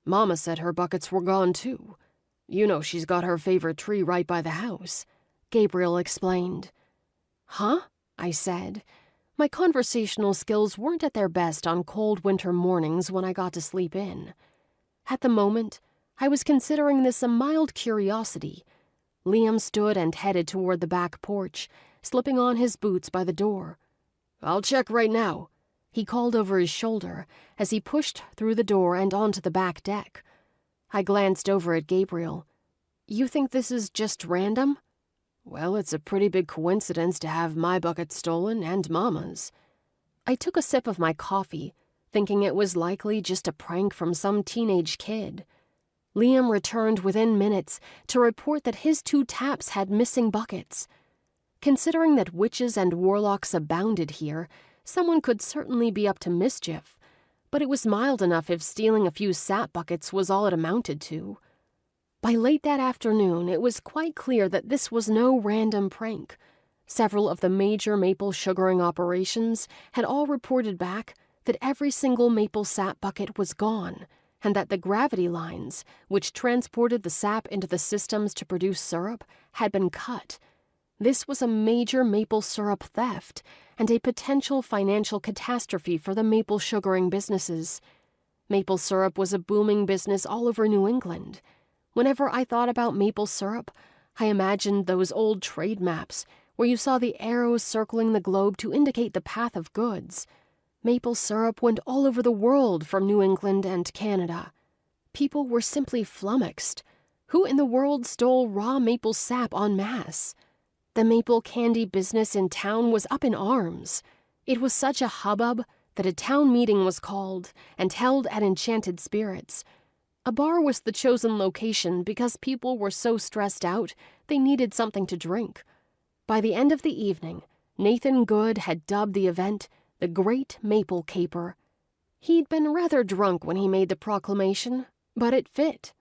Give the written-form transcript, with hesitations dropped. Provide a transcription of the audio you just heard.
Mama said her buckets were gone too. You know she's got her favorite tree right by the house," Gabriel explained. "Huh?" I said. My conversational skills weren't at their best on cold winter mornings when I got to sleep in. At the moment, I was considering this a mild curiosity. Liam stood and headed toward the back porch, slipping on his boots by the door. "I'll check right now," he called over his shoulder as he pushed through the door and onto the back deck. I glanced over at Gabriel. "You think this is just random?" "Well, it's a pretty big coincidence to have my bucket stolen and Mama's." I took a sip of my coffee, thinking it was likely just a prank from some teenage kid. Liam returned within minutes to report that his 2 taps had missing buckets. Considering that witches and warlocks abounded here, someone could certainly be up to mischief, but it was mild enough if stealing a few sap buckets was all it amounted to. By late that afternoon, it was quite clear that this was no random prank. Several of the major maple sugaring operations had all reported back that every single maple sap bucket was gone, and that the gravity lines, which transported the sap into the systems to produce syrup, had been cut. This was a major maple syrup theft and a potential financial catastrophe for the maple sugaring businesses. Maple syrup was a booming business all over New England. Whenever I thought about maple syrup, I imagined those old trade maps where you saw the arrows circling the globe to indicate the path of goods. Maple syrup went all over the world from New England and Canada. People were simply flummoxed. Who in the world stole raw maple sap en masse? The maple candy business in town was up in arms. It was such a hubbub that a town meeting was called and held at Enchanted Spirits. A bar was the chosen location because people were so stressed out they needed something to drink. By the end of the evening, Nathan Good had dubbed the event the Great Maple Caper. He'd been rather drunk when he made the proclamation, but it fit.